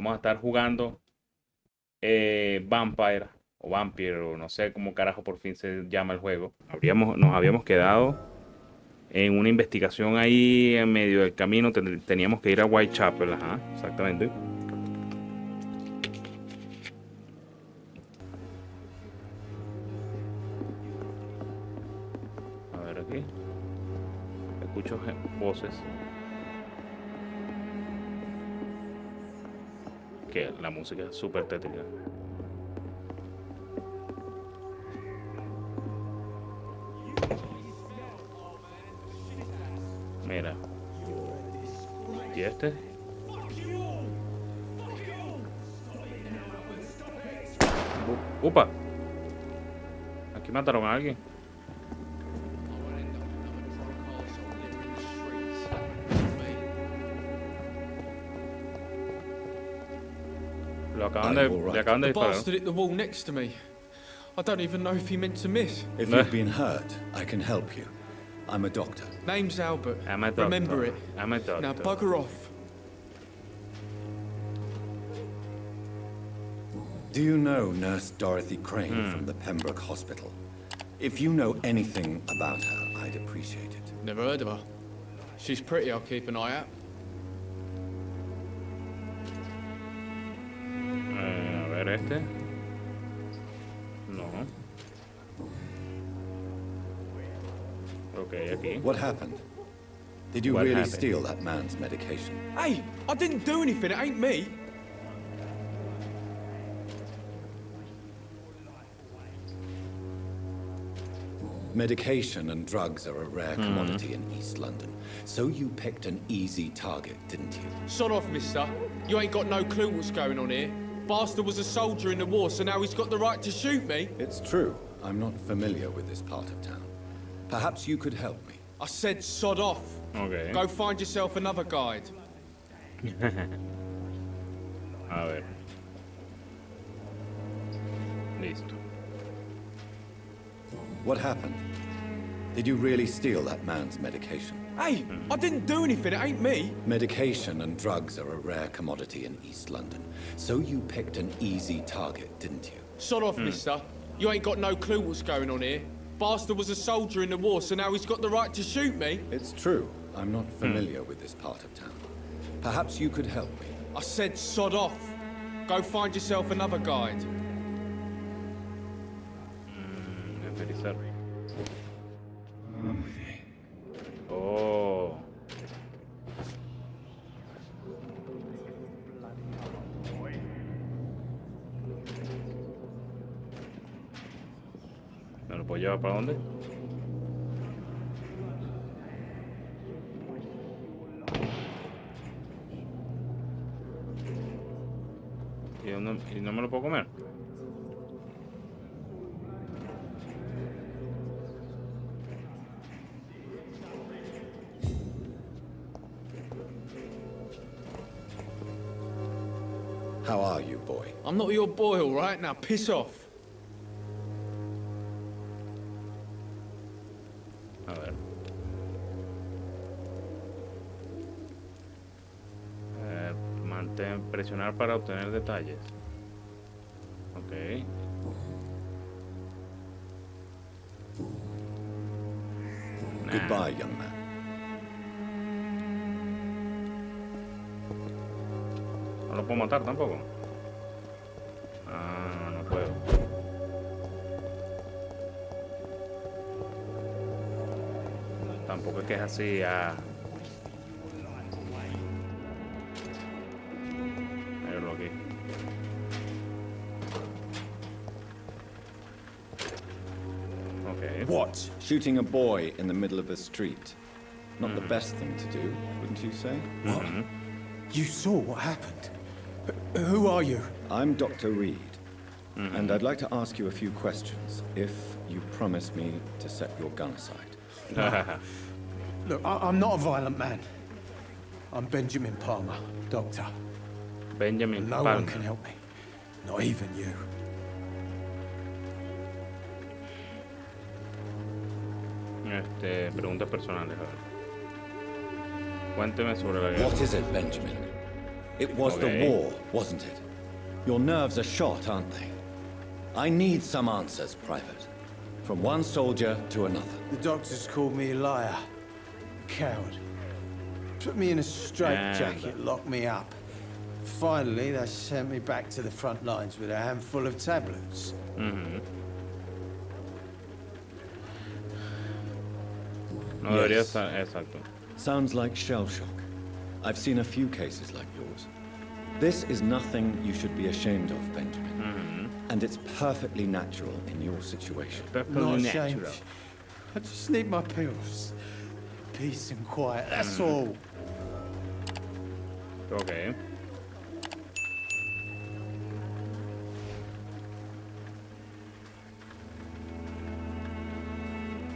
Vamos a estar jugando Vampyr o Vampyr, o no sé cómo carajo por fin se llama el juego. Nos habíamos quedado en una investigación ahí en medio del camino. Teníamos que ir a Whitechapel, ajá, exactamente. A ver aquí. Escucho voces. Que la música es súper tétrica. Mira. ¿Y este? ¡Upa! Aquí mataron a alguien. Le acaban de disparar. Bastard hit the wall next to me. I don't even know if he meant to miss. If you've been hurt, I can help you. I'm a doctor. Name's Albert. I'm a doctor. Remember it. I'm a doctor. Now bugger off. Do you know Nurse Dorothy Crane from the Pembroke Hospital? If you know anything about her, I'd appreciate it. Never heard of her. She's pretty, I'll keep an eye out. A ver este. No. Okay, aquí. What happened? Did you really steal that man's medication? Hey, I didn't do anything, it ain't me. Medication and drugs are a rare commodity in East London. So you picked an easy target, didn't you? Sod off, mister. You ain't got no clue what's going on here. Bastard was a soldier in the war, so now he's got the right to shoot me. It's true. I'm not familiar with this part of town. Perhaps you could help me. I said sod off. Okay. Go find yourself another guide. A ver. Listo. What happened? Did you really steal that man's medication? Hey, I didn't do anything, it ain't me. Medication and drugs are a rare commodity in East London. So you picked an easy target, didn't you? Sod off, mister. You ain't got no clue what's going on here. Bastard was a soldier in the war, so now he's got the right to shoot me. It's true. I'm not familiar with this part of town. Perhaps you could help me. I said sod off. Go find yourself another guide. Oh. ¿Me lo puedo llevar para dónde? ¿Y no me lo puedo comer? How are you, boy? I'm not your boy, all right? Now piss off. A ver. Presionar para obtener detalles. Ok. Goodbye, young man. No lo puedo matar tampoco. Ah, no puedo. Tampoco es que es así. Míralo aquí. Okay. What? Shooting a boy in the middle of the street? Not the best thing to do, wouldn't you say? What? You saw what happened? Who are you? I'm Dr. Reed, and I'd like to ask you a few questions, if you promise me to set your gun aside. Look, I'm not a violent man. I'm Benjamin Palmer, doctor. Benjamin No Palmer. one can help me. Not even you. Preguntas personales, a ver. Cuénteme sobre la guerra. What is it, Benjamin? It was the war, wasn't it? Your nerves are shot, aren't they? I need some answers, Private. From one soldier to another. The doctors called me a liar. A coward. Put me in a straitjacket, locked me up. Finally, they sent me back to the front lines with a handful of tablets. No debería estar, exacto. Sounds like shell shock. I've seen a few cases like yours. This is nothing you should be ashamed of, Benjamin. And it's perfectly natural in your situation. Not ashamed. I just need my pills. Peace and quiet, that's all. Ok.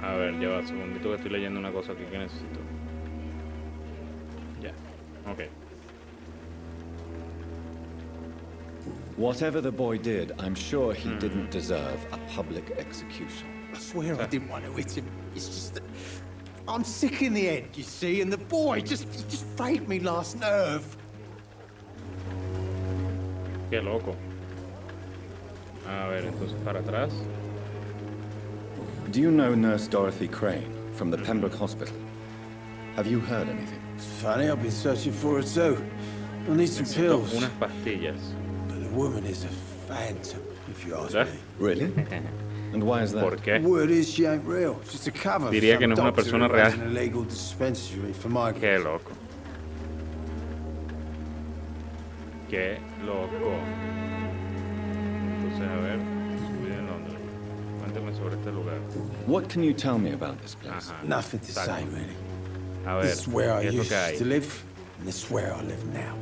A ver, ya va, un segundito que estoy leyendo una cosa aquí que necesito. Ya, ok. Whatever the boy did, I'm sure he didn't deserve a public execution. I swear I didn't want to hit him. It's just that I'm sick in the head, you see, and the boy just frayed me last nerve. Qué loco. A ver, entonces para atrás. Do you know Nurse Dorothy Crane from the Pembroke Hospital? Have you heard anything? It's funny, I've been searching for her too. I need some Necesito pills. unas pastillas. But the woman is a phantom, if you ask ¿Eh? me. Really? And why is that? ¿Por qué? Word is she ain't real. She's a cover. Diría for que no es some una doctor persona who runs real. an illegal dispensary for migrants. Qué loco. Qué loco. Entonces, a ver, subir en Londres. Cuéntame sobre este lugar. What can you tell me about this place? Ajá. Nothing to Exacto. say, really. A ver, This is where I ¿qué es lo used que hay? to live, and this is where I live now.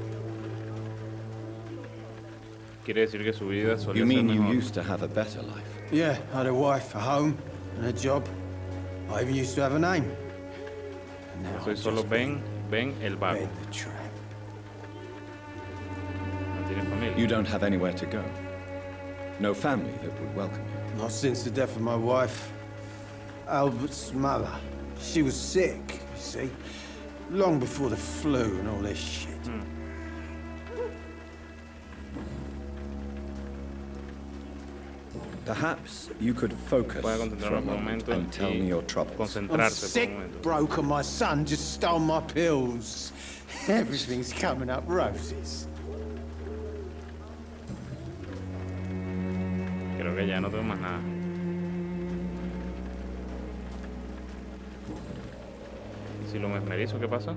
Quiere decir que su vida solía You ser mean you mejor. used to have a better life? Yeah, I had a wife, a home, and a job. I even used to have a name. And now Soy I'm solo just Ben el vago. Ben the tramp. No tiene familia. You don't have anywhere to go? No family that would welcome you? Not since the death of my wife, Albert's mother. She was sick, you see. Long before the flu and all this shit. Perhaps you could focus Puede for a concentrarme un moment momento and tell me y your troubles. I'm concentrarse por sick, un momento. broke, and my son just stole my pills. Everything's coming up roses. Creo que ya no tengo más nada. ¿Y si lo mesmerizo, qué pasa?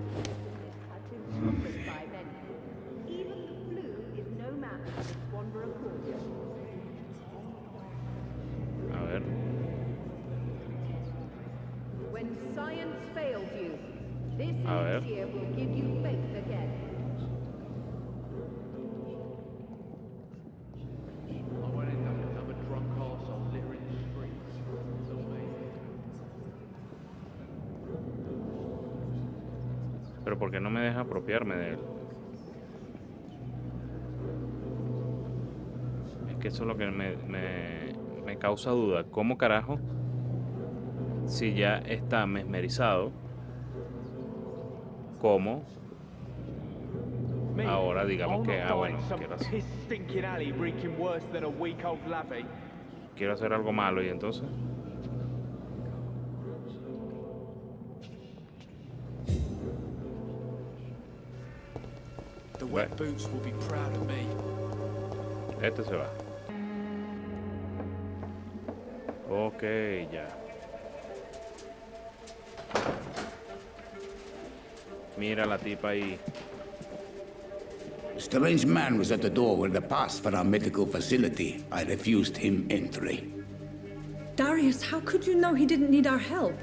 A ver. When science fails you, this A ver. year will give you faith again. I won't end up another drunk arsehole littering the streets. It's all me. Pero ¿por qué no me deja apropiarme de él? Es que eso es lo que me causa duda. ¿Cómo carajo? Si ya está mesmerizado, ¿cómo? Me? Ahora digamos I'll que, not die bueno, in some quiero hacer, piss stinking alley reeking worse than a week old lavvy. quiero hacer algo malo y entonces... The wet boots will be proud of me. Este se va. Ok, ya. Mira la tipa ahí. A strange man was at the door with a pass for our medical facility. I refused him entry. Darius, how could you know he didn't need our help?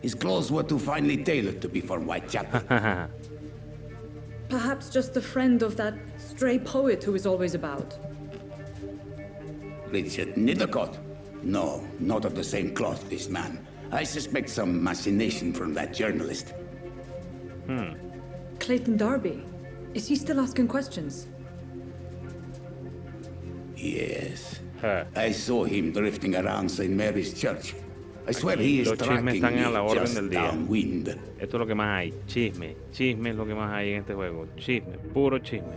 His clothes were too finely tailored to be for Whitechapel. Perhaps just a friend of that stray poet who is always about. Richard Nithercott? No, not of the same cloth, this man. I suspect some machination from that journalist. Clayton Darby. Is he still asking questions? Yes. Huh. I saw him drifting around St. Mary's Church. I swear he is Los chismes tracking están a la me orden just del día. downwind. Esto es lo que más hay. Chisme. Chisme es lo que más hay en este juego. Chisme. Puro chisme.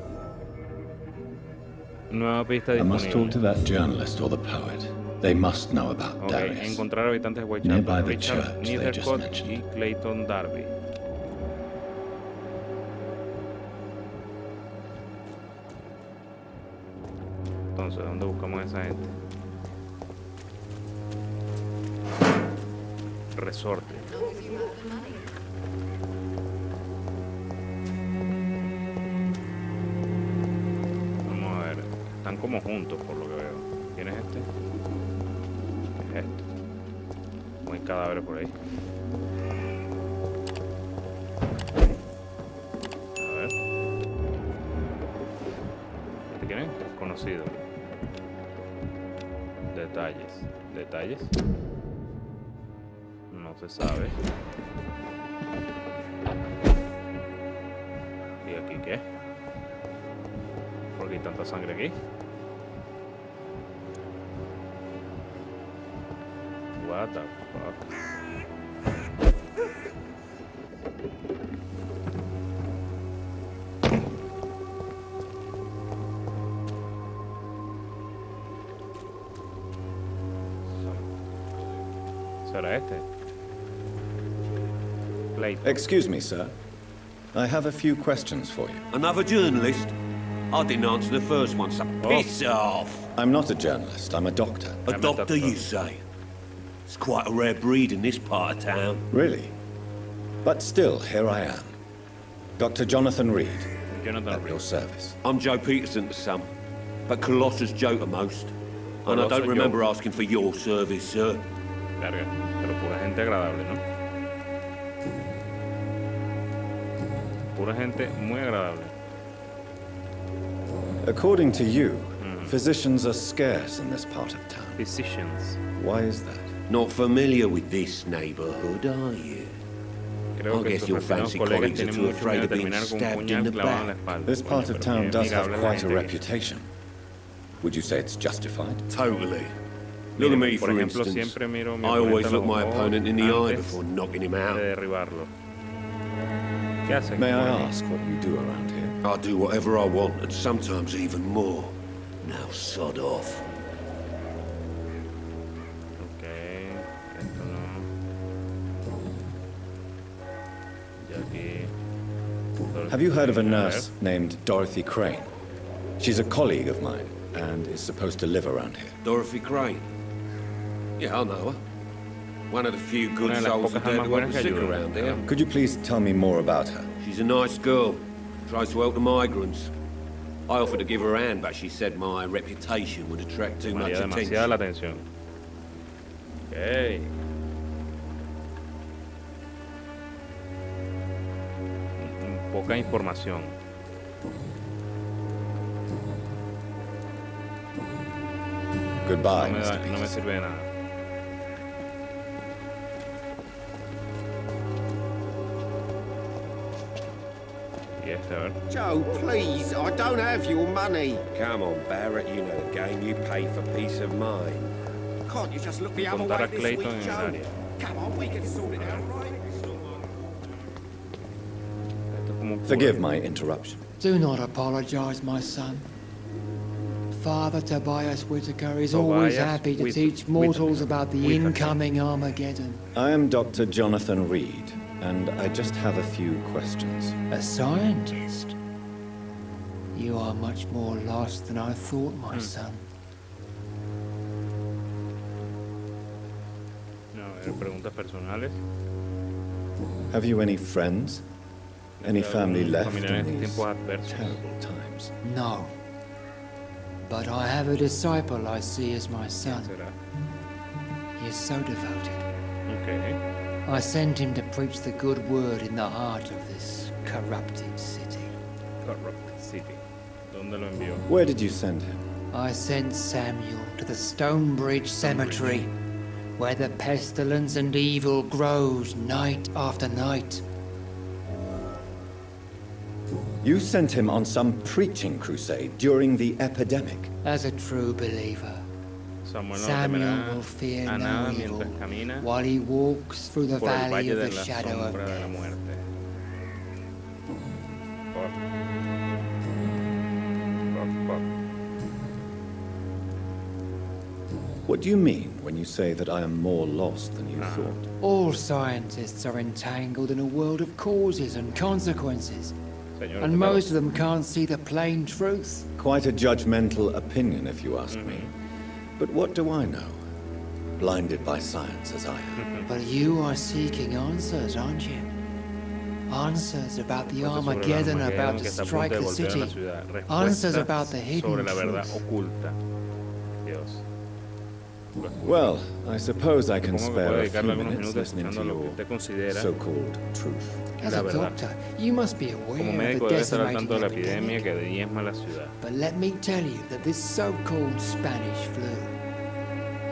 Nueva pista I must talk to disponible. that journalist or the poet. They must know about Ok, Darius. encontrar habitantes de Nearby Whitechapel. the Richard church they just Nethercott mentioned. y Clayton Darby. Entonces, ¿dónde buscamos a esa gente? Resorte. Vamos a ver. Están como juntos por lo que veo. ¿Quién es este? ¿Qué es esto? No hay cadáveres por ahí. A ver. ¿Este quién es? Desconocido. Detalles. ¿Detalles? No se sabe. ¿Y aquí qué? ¿Por qué hay tanta sangre aquí? What the fuck? ¿Será este? Clayton. Excuse me, sir. I have a few questions for you. Another journalist? I didn't answer the first one, so piss off. I'm not a journalist, I'm a doctor. A doctor, you say? It's quite a rare breed in this part of town. Really? But still, here I am. Dr. Jonathan Reed, Jonathan at Reed. your service. I'm Joe Peterson to some, but Colossus Joe to most. And I Colossus don't remember Joe. asking for your service, sir. Carga, pero pura gente agradable, ¿no? Pura gente muy agradable. According to you, physicians are scarce in this part of town. Physicians. Why is that? Not familiar with this neighborhood, are you? Creo I que guess sus your refinados fancy colegas colleagues are tienen too mucho afraid miedo of de being terminar con un stabbed in puñal the clavado en la back. espalda. This part Coño, of pero town qué does have amigable la quite a gente que es. reputation. Would you say it's justified? Totally. Look at me, Por for ejemplo, instance. siempre miro a mi I oponente always a look los my ojos opponent in the eye antes before knocking him de out. derribarlo. ¿Qué hace? May I ask what you do around here? I do whatever I want, and sometimes even more. Now sod off. Ok, esto no. Y aquí. Have you heard of a ver. nurse named Dorothy Crane? She's a colleague of mine and is supposed to live around here. Dorothy Crane. Yeah, I know her. One of the few good Una de las souls pocas that almas do buenas ever que sick ayudan. around here. Could you please tell me more about her? She's a nice girl. Tries to help the migrants. I offered to give her a hand, but she said my reputation would attract too much Llamaría demasiada la attention. atención. Ok. Poca información. Goodbye, No me, Mr. no me Peterson. sirve de nada. Y este, a ver. Joe, please, I don't have your money. Come on, Barrett, you know the game. You pay for peace of mind. Can't you just look the other Encontrar way a this Clayton week, en el Joe? área. Come on, we can sort it out, right? Esto es como un Forgive cura. my interruption. Do not apologize, my son. Father Tobias Whitaker is always Tobias happy to Whit- teach mortals Whitaker. about the Whitaker. incoming Armageddon. I am Dr. Jonathan Reed, and I just have a few questions. A scientist? You are much more lost than I thought, my son. No, preguntas personales. Have you any friends? Any family ¿Algún left familiar en in these tiempos adversos? terrible times? No. But I have a disciple I see as my son. ¿Será? He is so devoted. Ok. I sent him to preach the good word in the heart of this corrupted city. Corrupt City. ¿Dónde lo envió? Where did you send him? I sent Samuel to the Stonebridge Cemetery, where the pestilence and evil grows night after night. You sent him on some preaching crusade during the epidemic. As a true believer, Samuel no Samuel temerá will fear a no nada evil mientras camina while he walks through the por el valley valle of de the la shadow of sombra de la death. muerte. Fuck. Fuck, fuck. What do you mean when you say that I am more lost than you thought? All scientists are entangled in a world of causes and consequences, Señor, and ¿qué most tal? of them can't see the plain truth. Quite a judgmental opinion, if you ask me. But what do I know? Blinded by science as I am. But you are seeking answers, aren't you? Answers about the Respuestas sobre el Armageddon about to que está a punto strike de the volver a city. la ciudad. Answers Respuestas about the hidden sobre la verdad truth. oculta. Dios. Well, I suppose I can Supongo que spare puede a dedicarle few algunos minutes minutos listening escuchando to lo que your usted considera so-called truth. As la a verdad. doctor, you must be Como aware of médico the debe estar al decimating tanto de la epidemia epidemic. que diezma la ciudad. But let me tell you that this so-called Spanish flu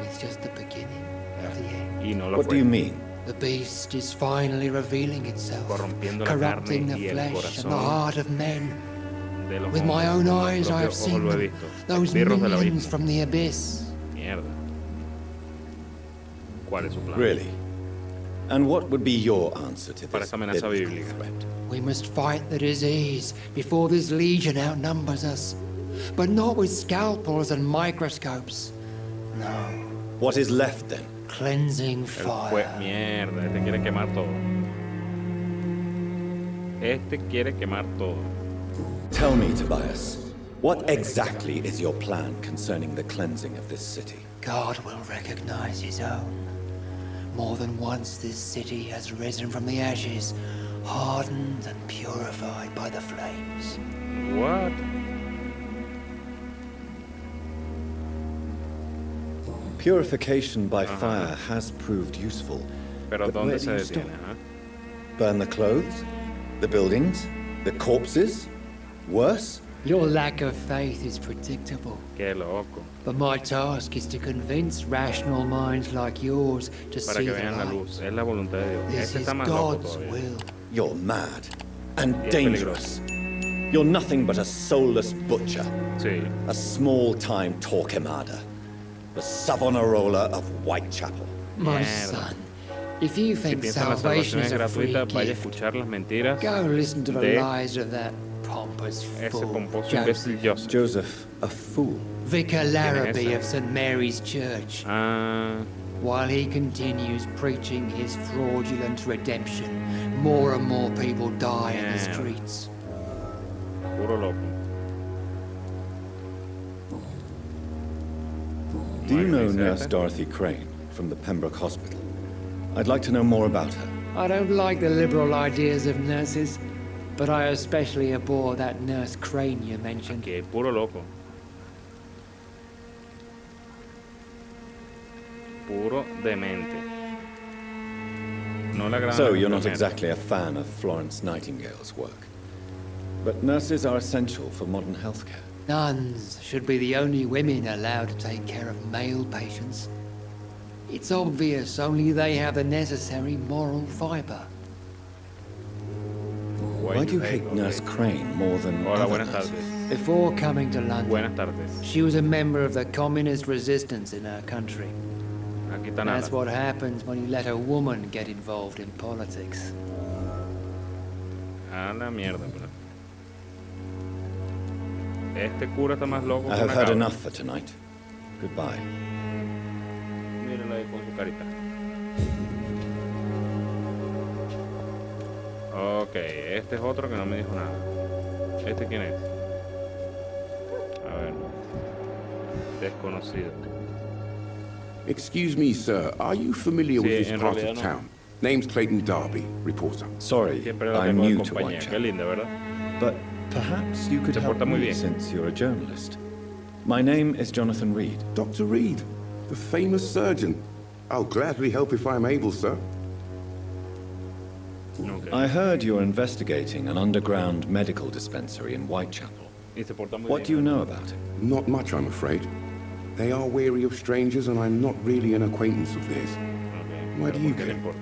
is just the beginning of the end. Y no lo What fue. do you mean? The beast is finally revealing itself, Corrompiendo la corrupting carne the y el flesh and the corazón heart of men. De los With my hombres, own con mis eyes I have propios ojos seen lo he them, visto. those Esbirros del minions abismo. from the abyss. Mierda. ¿Cuál es su plan? Really? And what would be your answer to Para this esa amenaza biblical bíblica. threat? We must fight the disease before this legion outnumbers us, but not with scalpels and microscopes. No, What is left then? cleansing El fire. mierda, este quiere quemar todo. Este quiere quemar todo. Tell me, Tobias, what exactly is your plan concerning the cleansing of this city? God will recognize his own. More than once this city has risen from the ashes, hardened and purified by the flames. What? Purification by fire has proved useful. Pero But where ¿dónde do se you stop? detiene? Burn the clothes? The buildings? The corpses? Worse? Your lack of faith is predictable. Qué loco. But my task is to convince rational minds like yours to Para see que the vean la light. luz. Es la voluntad de Dios. This Este is está más loco God's todavía. will. You're mad. And Y es dangerous. You're nothing but a soulless butcher. Sí. A small-time Torquemada. The Savonarola of Whitechapel. My Mierda. son, if you Si think piensa en la salvation salvación es is a free gratuita, vaya a gift, escuchar las mentiras go listen to the de lies of that pompous ese fool, pomposo Joseph. imbécil Joseph. Joseph, a fool. Vicar ese? Larrabee of St. Mary's Church, Ah, while he continues preaching his fraudulent redemption, more and more people die in the Yeah. streets. puro loco. Do you know Dice Nurse este. Dorothy Crane from the Pembroke Hospital? I'd like to know more about her. I don't like the liberal ideas of nurses, but I especially abhor that Nurse Crane you mentioned. Que puro loco. Puro demente. No le agrada So la you're not demente. exactly a fan of Florence Nightingale's work. But nurses are essential for modern healthcare. Nuns should be the only women allowed to take care of male patients. It's obvious only they have the necessary moral fiber. Why do you hate Nurse Crane more than Hola, other buenas nurses? tardes. Before coming to London, Buenas tardes. she was a member of the communist resistance in her country. Aquí está That's nada. what happens when you let a woman get involved in politics. A la mierda, bro. Este cura está más loco I que have una heard cabra. enough for tonight. Goodbye. Míralo ahí con su carita. Ok, este es otro que no me dijo nada. ¿Este quién es? A ver. Desconocido. Excuse me, sir. Are you familiar with Sí, this en part realidad of no. town? Name's Clayton Darby, reporter. Sorry, Siempre la I'm tengo de new to compañía. Qué Whitechapel. linda, ¿verdad? But perhaps you could Se help porta muy me bien. since you're a journalist. My name is Jonathan Reed. Dr. Reed, the famous surgeon. I'll gladly help if I'm able, sir. Ok. I heard you're investigating an underground medical dispensary in Whitechapel. Y se porta muy What do you bien. know about it? Not much, I'm afraid. They are wary of strangers, and I'm not really an acquaintance of theirs. Ok, Why pero do you ¿por qué le care? importa?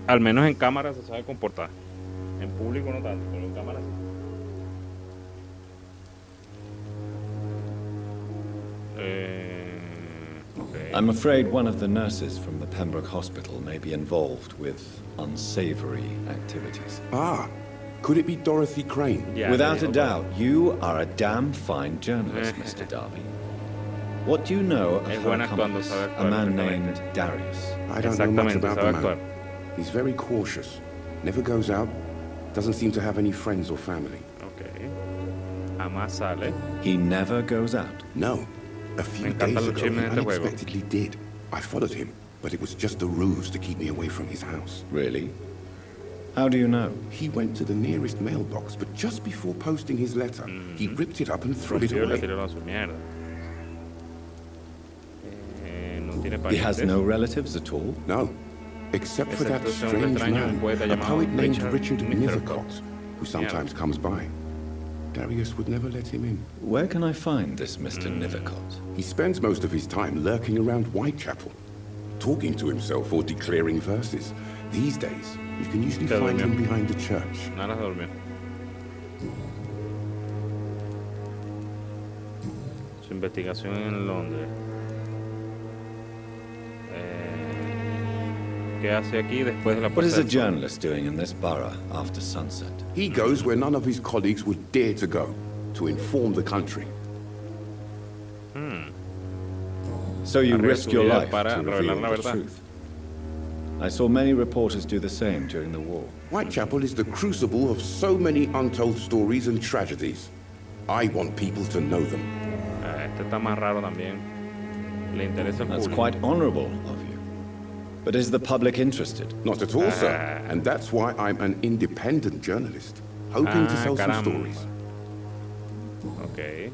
Al menos en cámara se sabe comportar. En público no tanto, pero en cámara sí. Okay. I'm afraid one of the nurses from the Pembroke Hospital may be involved with unsavory activities. Ah, could it be Dorothy Crane? Yeah, Without a doubt, you are a damn fine journalist, Mr. Darby. What do you know of her accomplice, a man named Darius? I don't know much about the man. He's very cautious. Never goes out. Doesn't seem to have any friends or family. Okay. Jamás sale. He never goes out? No. A few days ago, he unexpectedly did. I followed him, but it was just a ruse to keep me away from his house. Really? How do you know? He went to the nearest mailbox, but just before posting his letter, he ripped it up and threw it away. He has no relatives at all? No. Except for that strange man, a poet named Richard Nethercott, who sometimes comes by. Darius would never let him in. Where can I find this Mr. Nethercott? He spends most of his time lurking around Whitechapel, talking to himself or declaring verses. These days, you can usually find him behind the church. Nada, durmió. Su investigación en Londres. ¿Qué hace aquí después de la What is a journalist doing in this borough after sunset? He goes where none of his colleagues would dare to go, to inform the country. So you risk your life to reveal the truth. I saw many reporters do the same during the war. Whitechapel is the crucible of so many untold stories and tragedies. I want people to know them. Este está más raro también. Le interesa el That's público. quite honorable of you. But is the public interested? Not at all, sir. And that's why I'm an independent journalist, hoping to sell some stories. Okay.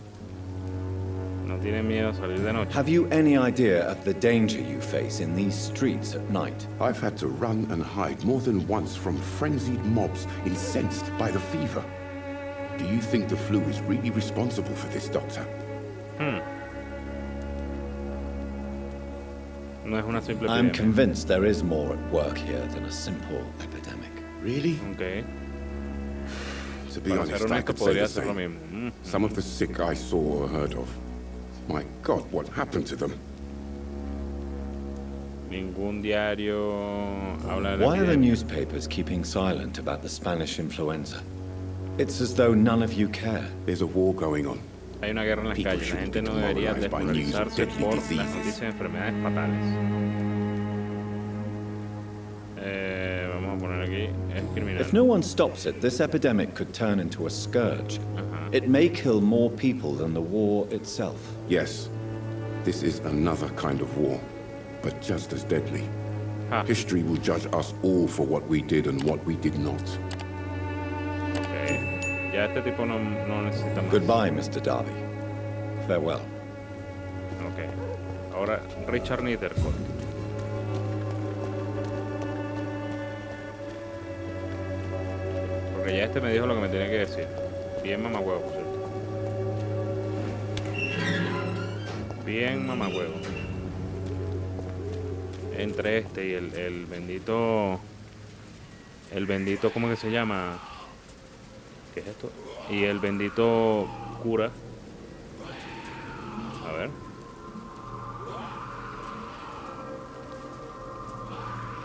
No tiene miedo a salir de noche. Have you any idea of the danger you face in these streets at night? I've had to run and hide more than once from frenzied mobs incensed by the fever. Do you think the flu is really responsible for this, Doctor? No es una simple I'm epidemia. convinced there is more at work here than a simple epidemic. Really? Okay. To be Para honest, ser I honesto, could say podría the ser lo same. mismo. Some of the sick I saw or heard of. My God, what happened to them? Ningún diario habla de la Why are the epidemia. newspapers keeping silent about the Spanish influenza? It's as though none of you care. There's a war going on. Hay una guerra en las calles. La gente no debería desmoralizarse por las noticias de enfermedades fatales. Vamos a poner aquí. Es criminal. If no one stops it, this epidemic could turn into a scourge. It may kill more people than the war itself. Yes, this is another kind of war, but just as deadly. History will judge us all for what we did and what we did not. Okay. Ya este tipo no necesita más. Goodbye, Mr. Darby. Farewell. Ok. Ahora, Richard Nethercott. Porque ya este me dijo lo que me tenía que decir. Bien mamagüevo, por cierto. Bien mamagüevo. Entre este y el bendito... El bendito, ¿cómo que se llama? ¿Qué es esto? Y el bendito cura. A ver.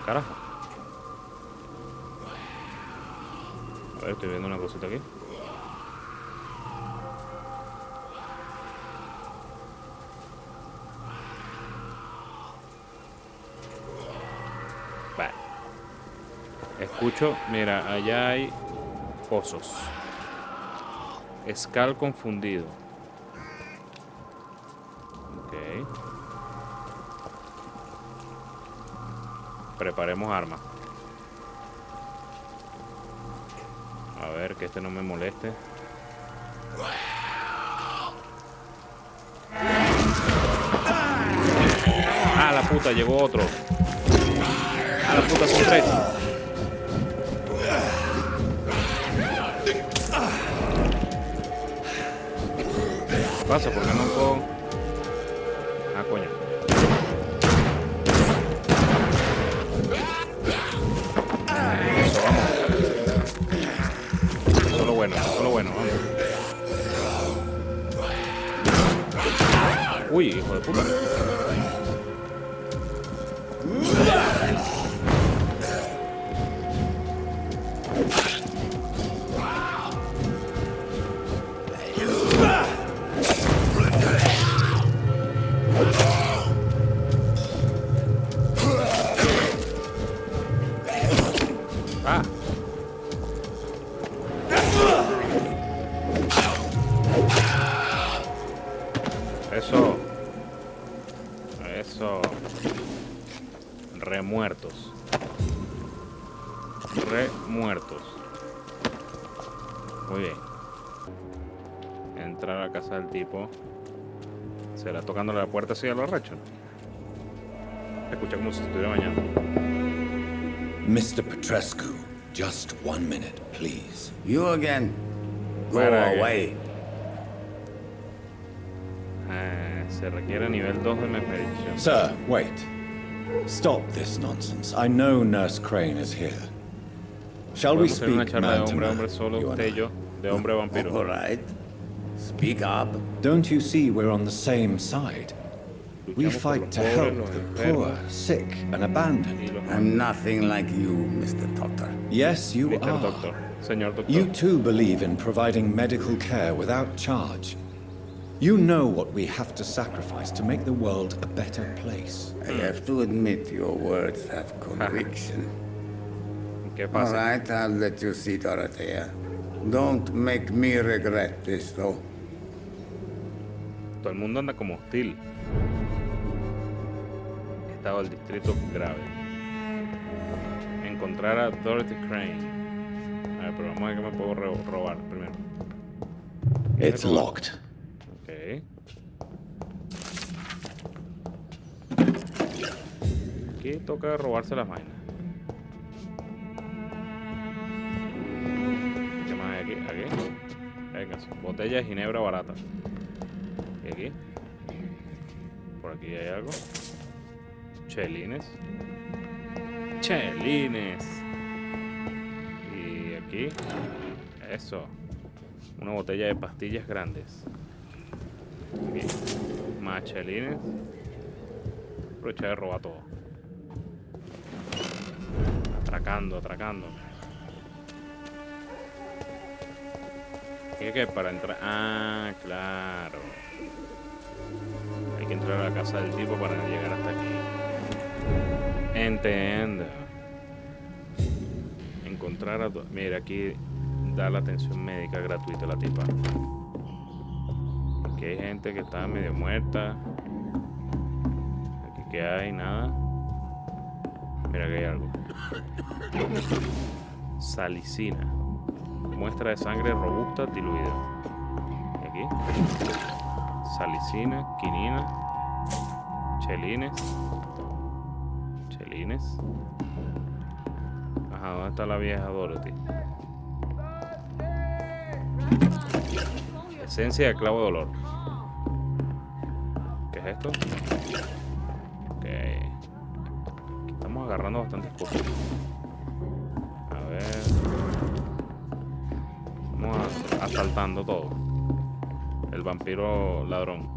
Carajo. A ver, estoy viendo una cosita aquí. Vale. Escucho, mira, allá hay pozos. Escal confundido. Ok. Preparemos armas. A ver, que este no me moleste. Ah, la puta, llegó otro. Ah, la puta, son tres. ¿Qué pasa? ¿Por qué no puedo? Ah, coño. Eso, vamos. Solo bueno, vamos. Uy, hijo de puta. Ah. Eso. Eso. Remuertos. Remuertos. Muy bien. Entrar a la casa del tipo. ¿Será tocándole la puerta así a los rachos? Escucha como si estuviera bañando. Mr. Petrescu, just 1 minute, please. You again. Go away. Se requiere nivel 2 de medición. Sir, wait. Stop this nonsense. I know Nurse Crane is here. Shall we speak man to man, solo you and usted y I? yo, de hombre vampiro. All right. Speak up. Don't you see we're on the same side? We fight to help the poor, sick, and abandoned. I'm nothing like you, Mr. Doctor. Yes, you Mr. are. Doctor. Señor Doctor. You too believe in providing medical care without charge. You know what we have to sacrifice to make the world a better place. I have to admit your words have conviction. All right, I'll let you see, Dorothea. Don't make me regret this, though. Todo el mundo anda como hostil. Estado del distrito grave. Encontrar a Dorothy Crane. A ver, pero vamos a ver qué me puedo robar primero. It's locked. Ok. Aquí toca robarse las vainas. ¿Qué más hay aquí? Aquí. Venga, botella de ginebra barata. ¿Y aquí? Por aquí hay algo. Chelines. Chelines. Y aquí. Eso. Una botella de pastillas grandes. Bien. Más chelines. Aprovecha de robar todo. Atracando, atracando. ¿Qué? Para entrar. Ah, claro. Hay que entrar a la casa del tipo para llegar hasta aquí. Entiendo. Encontrar a... Mira, aquí da la atención médica gratuita a la tipa. Aquí hay gente que está medio muerta. Aquí que hay nada. Mira que hay algo. Salicina. Muestra de sangre robusta diluida. Y aquí. Salicina, quinina. Chelines. Chelines. Ajá, ¿dónde está la vieja Dorothy? Esencia de clavo de olor. ¿Qué es esto? Ok. Aquí estamos agarrando bastantes cosas. A ver. Vamos asaltando todo. El vampiro ladrón.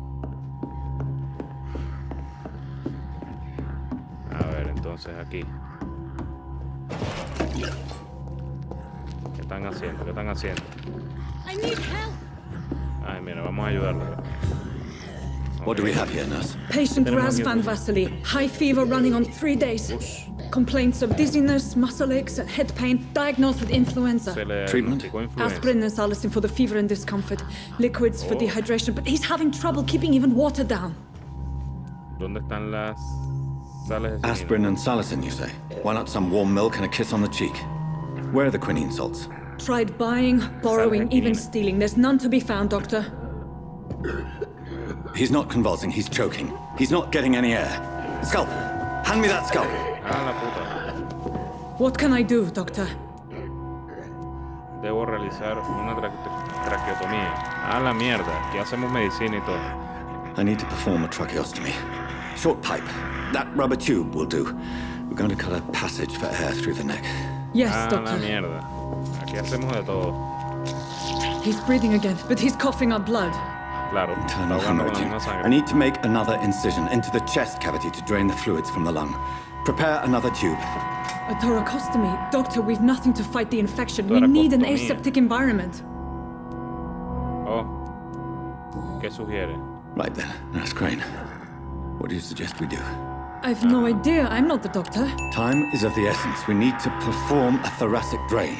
A ver, entonces aquí. ¿Qué están haciendo? ¿Qué están haciendo? Ay, mira, vamos a ayudarlo. What do we have here, nurse? Patient Raz Van Vasily. High fever running on 3 days. Complaints of dizziness, muscle aches, and head pain. Diagnosed with influenza. Treatment? Aspirin and salicin for the fever and discomfort. Liquids for dehydration, but he's having trouble keeping even water down. ¿Dónde están las sales de Aspirin and salicin, you say? Why not some warm milk and a kiss on the cheek? Where are the quinine salts? Tried buying, borrowing, even stealing. There's none to be found, Doctor. He's not convulsing, he's choking. He's not getting any air. Scalpel! Hand me that scalpel! Ah, la puta. What can I do, Doctor? Debo realizar una traqueotomía. Ah, la mierda. Aquí hacemos medicina y todo. I need to perform a tracheostomy. Short pipe. That rubber tube will do. We're going to cut a passage for air through the neck. Yes, ah, Doctor. la mierda. Aquí hacemos de todo. He's breathing again, but he's coughing up blood. Claro. Internal Está ahogando con la hemorrhaging. misma sangre. I need to make another incision into the chest cavity to drain the fluids from the lung. Prepare another tube. A thoracostomy. Doctor, we've nothing to fight the infection. We need an Thoracotomía. aseptic environment. Oh. ¿Qué sugiere? Right then, Nurse Crane. What do you suggest we do? I've no idea. I'm not the doctor. Time is of the essence. We need to perform a thoracic drain.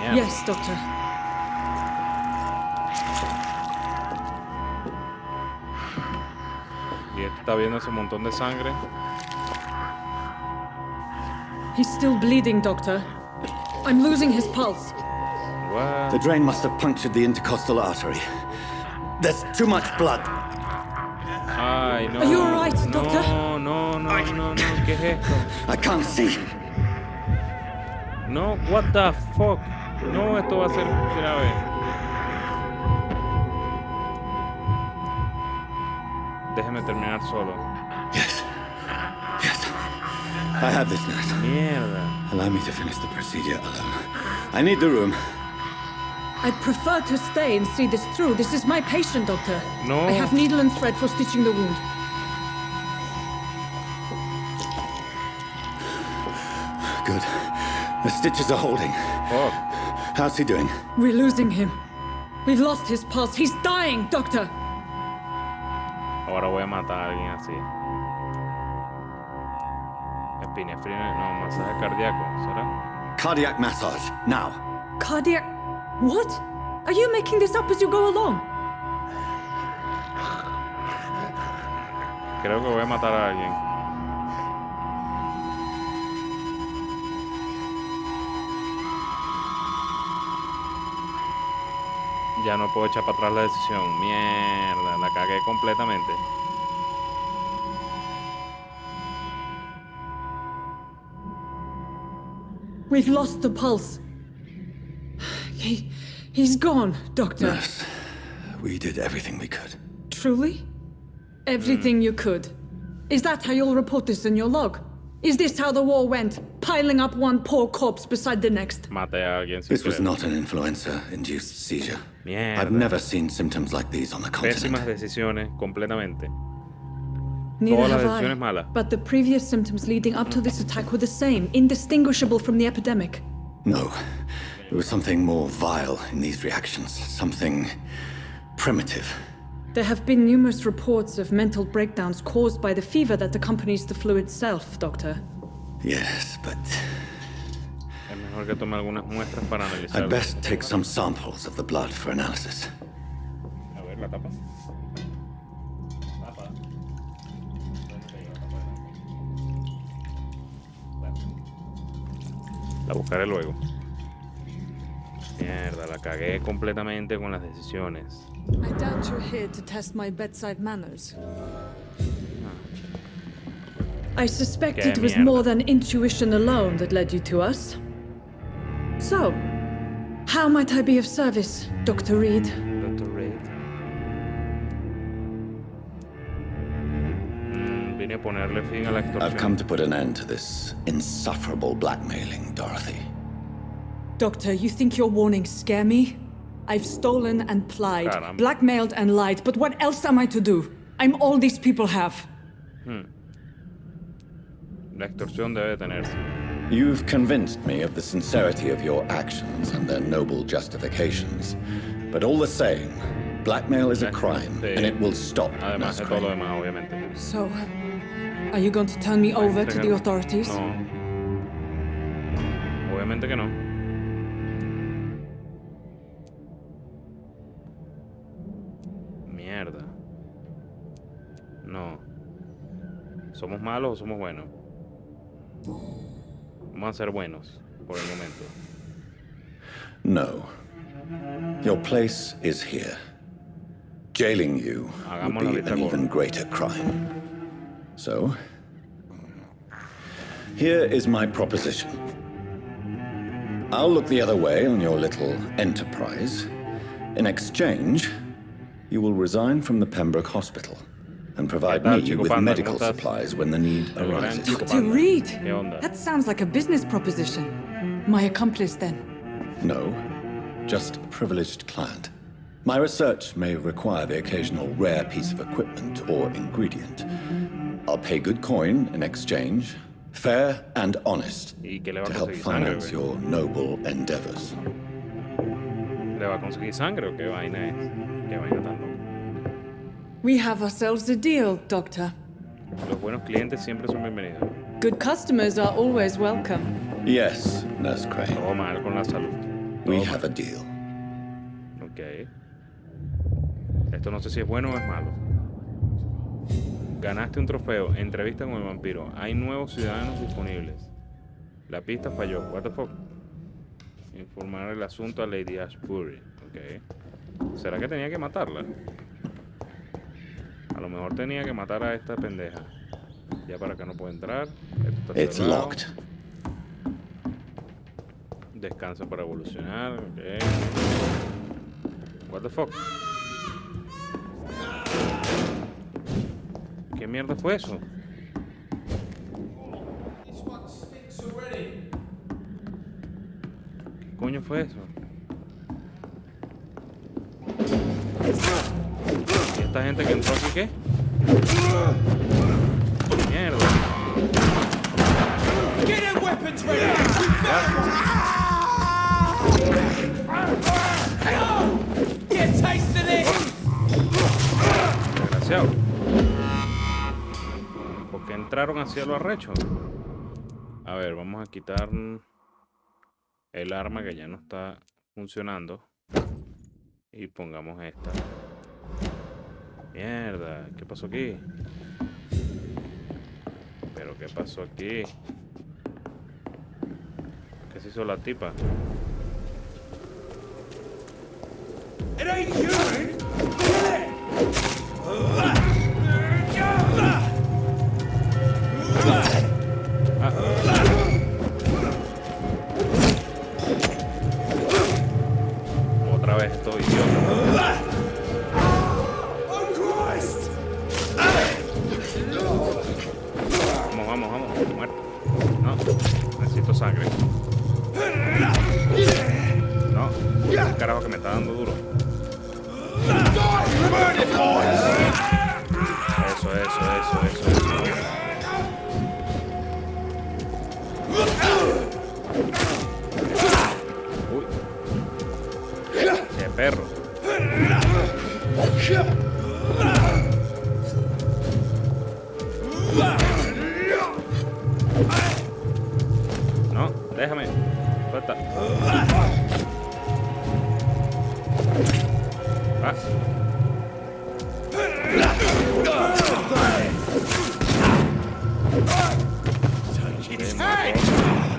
Mierda. Yes, doctor. Y este está viendo ese montón de sangre. He's still bleeding, doctor. I'm losing his pulse. What? The drain must have punctured the intercostal artery. There's too much blood. Ay, no. Are you all right, doctor? No. ¿Qué es esto? I can't see. No, what the fuck. No, esto va a ser grave. Déjeme terminar solo. Yes. I have this, nurse. Mierda. Allow me to finish the procedure alone. I need the room. I'd prefer to stay and see this through. This is my patient, doctor. No. I have needle and thread for stitching the wound. Good. The stitches are holding. Fuck. How's he doing? We're losing him. We've lost his pulse. He's dying, doctor. Ahora voy a matar a alguien así. Epinefrina, no, masaje cardíaco, ¿será? Cardiac massage, now. Cardiac... What? Are you making this up as you go along? Creo que voy a matar a alguien. Ya no puedo echar para atrás la decisión. Mierda, la cagué completamente. We've lost the pulse. He's gone, doctor. Nurse, we did everything we could. Truly? Everything you could. Is that how you'll report this in your log? Is this how the war went? Piling up one poor corpse beside the next? Maté a alguien sin This was querer. not an influenza-induced seizure. Mierda. I've never seen symptoms like these on the continent. Pésimas decisiones, completamente. Neither Todas las have decisiones I. malas. But the previous symptoms leading up to this attack were the same, indistinguishable from the epidemic. No, there was something more vile in these reactions. Something primitive. There have been numerous reports of mental breakdowns caused by the fever that accompanies the flu itself, Doctor. Yes, but Es mejor que tome algunas muestras para analizar. I'd best take some samples of the blood for analysis. A ver, la tapa. La buscaré luego. Mierda, la cagué completamente con las decisiones. I doubt you're here to test my bedside manners. I suspect Qué it was mierda. more than intuition alone that led you to us. So, how might I be of service, Dr. Reed? Dr. Reed. Vine a ponerle fin a la extorsión. I've come to put an end to this insufferable blackmailing, Dorothy. Doctor, you think your warnings scare me? I've stolen and plied, Caramba. blackmailed and lied, but what else am I to do? I'm all these people have. La extorsión debe detenerse. You've convinced me of the sincerity of your actions and their noble justifications. But all the same, blackmail is a crime, and it will stop, Además Nurse de todo lo Crane. demás, obviamente. So, are you going to turn me over to the authorities? No. Obviamente que no. Mierda. No. ¿Somos malos o somos buenos? Vamos a ser buenos por el momento. No. Your place is here. Jailing you Hagamos would la be vista an gorda. even greater crime. So, here is my proposition. I'll look the other way on your little enterprise. In exchange, you will resign from the Pembroke Hospital and provide ¿Qué tal, me Chico with Panda? medical ¿Cómo estás? supplies when the need El gran arises. Chico Dr. Panda. Reed! ¿Qué onda? That sounds like a business proposition. My accomplice, then. No, just a privileged client. My research may require the occasional rare piece of equipment or ingredient. I'll pay good coin in exchange, fair and honest, to help finance your noble endeavors. ¿Le va a conseguir sangre o qué vaina es? ¿Qué vaina tan loca? We have ourselves a deal, Doctor. Los buenos clientes siempre son bienvenidos. Good customers are always welcome. Yes, Nurse Crane. Todo mal con la salud. We have a deal. Ok. Esto no sé si es bueno o es malo. Ganaste un trofeo. Entrevista con el vampiro. Hay nuevos ciudadanos disponibles. La pista falló. What the fuck? Informar el asunto a Lady Ashbury. Ok. ¿Será que tenía que matarla? A lo mejor tenía que matar a esta pendeja. Ya para acá no puedo entrar. Esto está It's cerrado. locked. Descansa para evolucionar. Ok. What the fuck? ¿Qué mierda fue eso? ¿Qué coño fue eso? ¿Y esta gente que entró aquí qué? Mierda. Get them weapons ready! Get a taste of this! Desgraciado. ¿Por qué entraron hacia lo arrecho? A ver, vamos a quitar el arma que ya no está funcionando. Y pongamos esta. Mierda, ¿qué pasó aquí? ¿Pero qué pasó aquí? ¿Qué se hizo la tipa? It ain't you! Otra vez estoy idiota. Vamos, muerto. No, necesito sangre. No, el carajo que me está dando duro. Eso. Uy. Qué perro. No, déjame. Suelta. Ah.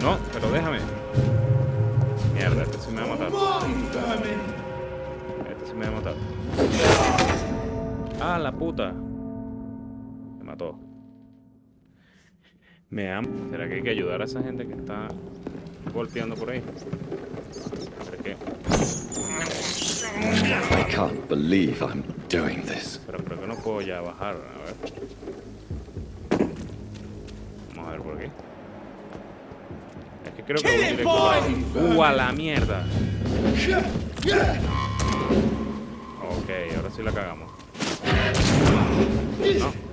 No, pero déjame. Mierda, este sí me va a matar. Este sí me va a matar. Ah, la puta. Me mató. Me amo. ¿Será que hay que ayudar a esa gente que está golpeando por ahí? ¿Por qué? I can't believe I'm doing this. Pero creo que no puedo ya bajar. A ver. Vamos a ver por aquí. Es que creo que voy directo a la mierda. Ok, ahora sí la cagamos.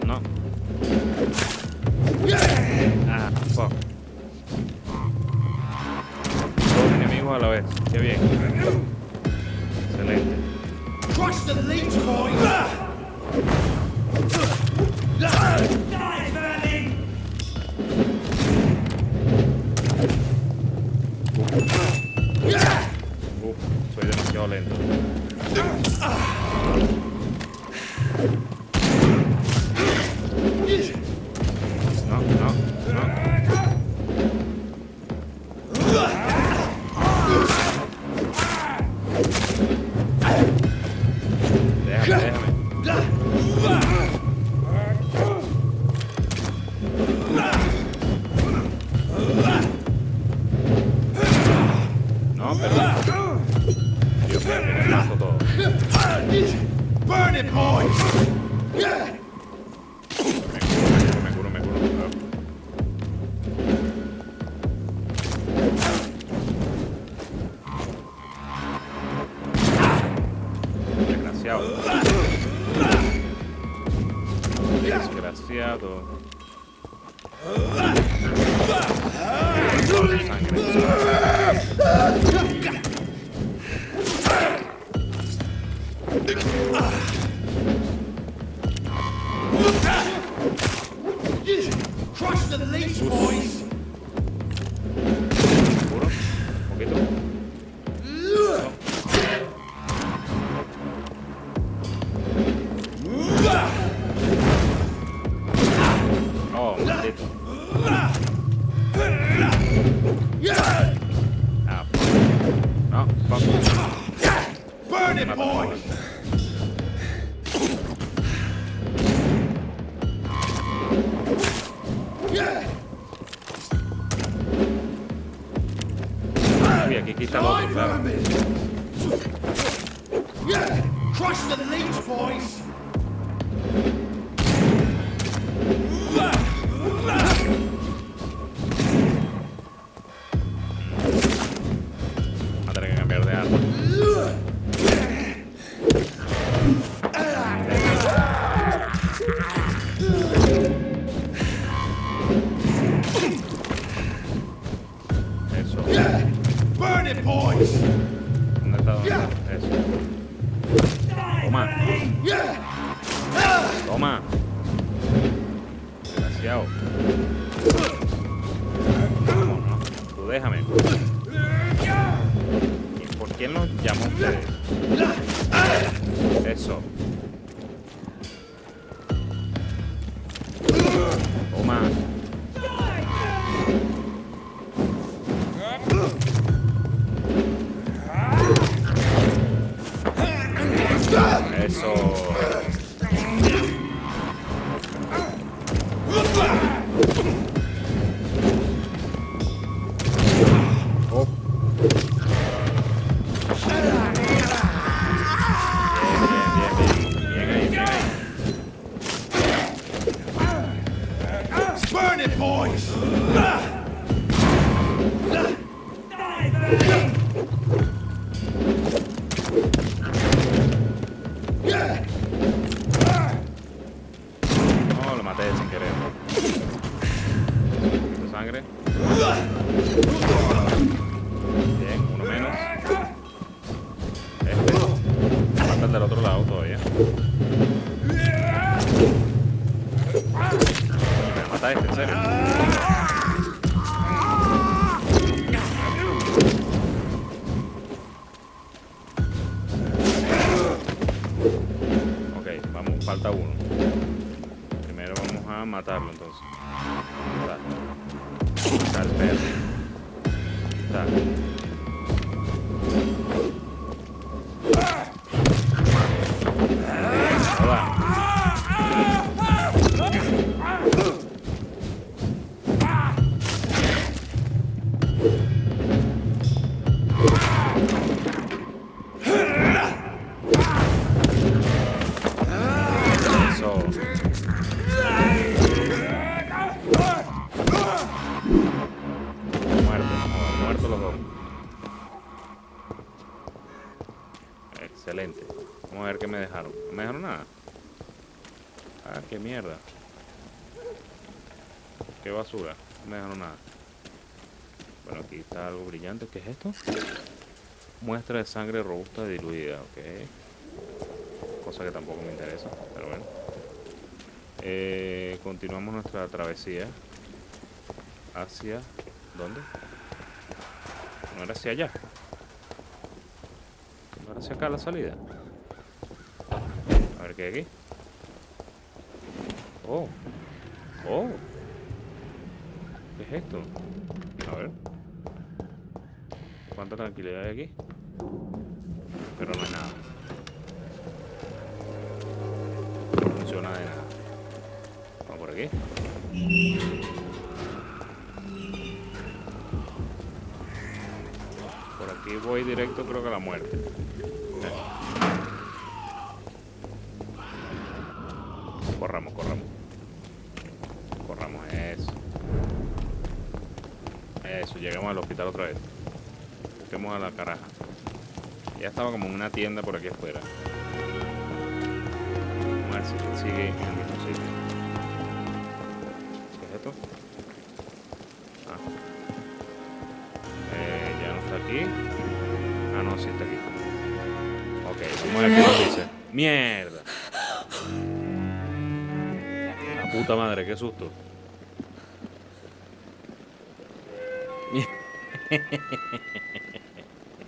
No. Ah, fuck. Dos enemigos a la vez. Qué bien. Excelente. Crush the leech, boy! Soy demasiado lento. No. Déjame. No, pero... Dios mío, que me mato todo. Burn it, boy! Me curo. desgraciado. Desgraciado. Crush the leech, boys! ¿Seguro? Un poquito. Oh, maldito. Ah, no, fuck. Burn it, boys! Uy, aquí quita el otro, claro. Crush the leech, boys! Va a tener que cambiar de arma. Eso. Burn it, boys! ¿Dónde está? Eso. Toma. Toma. Desgraciado. Vamos, no. Tú déjame. ¿Y por quién los llamó ustedes? Eso. Toma. Eso. Oh. Bien ahí, bien ahí. Burn it, boys! No, lo maté sin querer. Un poquito de sangre. Bien, uno menos. Falta el del otro lado todavía. Me mata este, en serio. Ok, vamos, falta uno. Primero vamos a matarlo entonces. Está el perro. Está. Hola. Eso. Muertos los dos. Excelente. Vamos a ver qué me dejaron. No me dejaron nada. Ah, qué mierda. Qué basura. No me dejaron nada. Bueno, aquí está algo brillante. ¿Qué es esto? Muestra de sangre robusta diluida. Ok. Cosa que tampoco me interesa. Pero bueno. Continuamos nuestra travesía. Hacia... ¿dónde? No era hacia allá. No era hacia acá la salida. A ver qué hay aquí. Oh. Oh. ¿Qué es esto? A ver. ¿Cuánta tranquilidad hay aquí? Pero no hay nada. No funciona de nada. Vamos por aquí. Por aquí voy directo, creo que a la muerte. Corramos, corramos. Corramos, eso. Eso, llegamos al hospital otra vez. Busquemos a la caraja. Ya estaba como en una tienda por aquí afuera. Vamos a ver si sigue en el mismo sitio. ¿Qué es esto? Ah. Ya no está aquí. Ah, no, sí está aquí. Ok, vamos a ver qué nos dice. ¡Mierda! La puta madre, qué susto.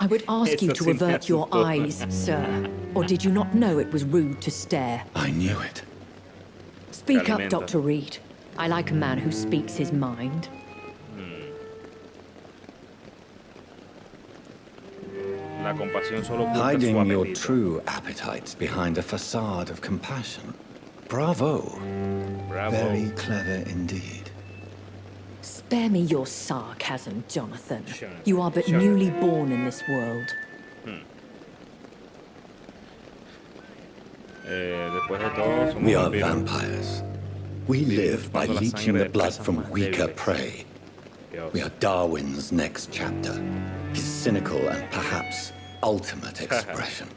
I would ask you to avert your eyes, sir. Or did you not know it was rude to stare? I knew it. Speak up, Dr. Reed. I like a man who speaks his mind. La compasión solo oculta su Hiding your apetito. true appetites behind a facade of compassion. Bravo. Bravo. Very clever indeed. Spare me your sarcasm, Jonathan. You are but newly born in this world. Después de todo, somos We are vampiros. vampires. We live by Cuando la leeching sangre the de blood presas from más weaker débiles. prey. Dios. We are Darwin's next chapter. His cynical and perhaps ultimate expression.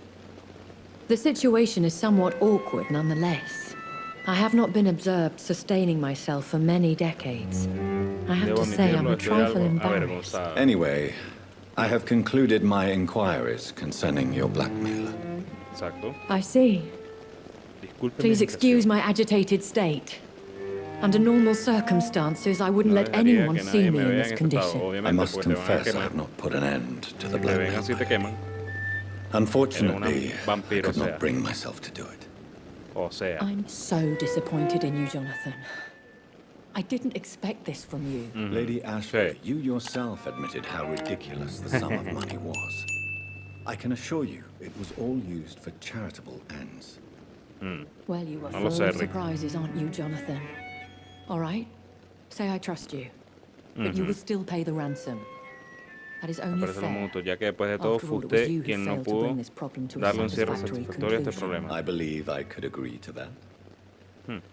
The situation is somewhat awkward nonetheless. I have not been observed sustaining myself for many decades. I have Debo to say I'm admitirlo, a estoy trifle algo embarrassed. avergonzado. Anyway, I have concluded my inquiries concerning your blackmailer. Exacto. I see. Disculpe Please mi excuse my agitated state. Under normal circumstances, I wouldn't No let dejaría anyone que see nadie me me in vea this en ese estado, condition. I obviamente, must porque te van a confess I quemar. have not put an end to the Si te ven blackmail. así te queman. Unfortunately, I vampiro, could o sea. not bring myself to do it. O sea. I'm so disappointed in you, Jonathan. I didn't expect this from you. Lady Ashley, you yourself admitted how ridiculous the sum of money was. I can assure you it was all used for charitable ends. Well, you are No lo full sé, of Rick. surprises, aren't you, Jonathan? All right. Say I trust you. But you will still pay the ransom. That is only Parece lo fair. mutuo, ya que después de todo After all, fue it was usted you who quien no failed to pudo bring this problem to a darle un cierre satisfactory satisfactorio a este conclusion. problema. I believe I could agree to that.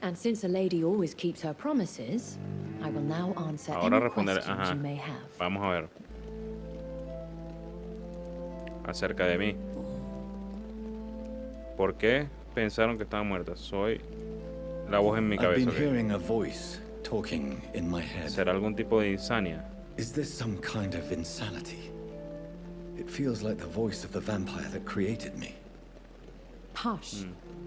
And since a lady always keeps her promises, I will now answer Ahora any responder, questions ajá. you may have. Vamos a ver. Acerca de mí. ¿Por qué pensaron que estaba muerta? Soy la voz en mi I've been cabeza. ¿Ok? hearing a voice talking in my head. ¿Será algún tipo de insania? Is this some kind of insanity? It feels like the voice of the vampire that created me. Hush.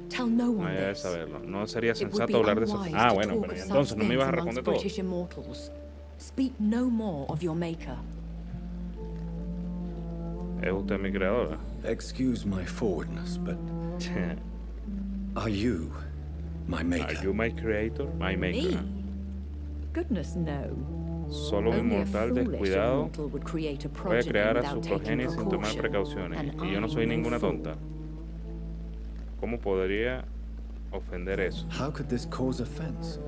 Tell no one Nadie debe this. saberlo. No sería It would sensato be hablar de eso. unwise Ah, to bueno, talk pero of such entonces no me things ibas a amongst responder todo. British immortals. Speak no more of your maker. Es usted mi creadora. Excuse my forwardness, but are you my maker? Are you my creator? My maker. Me? Goodness, no. Solo un Only a inmortal foolish descuidado immortal would create a puede progeny crear a su without taking progenie sin tomar precaution. precauciones. And Y yo no I soy no ninguna fool. tonta. ¿Cómo podría ofender eso? How could this cause offense?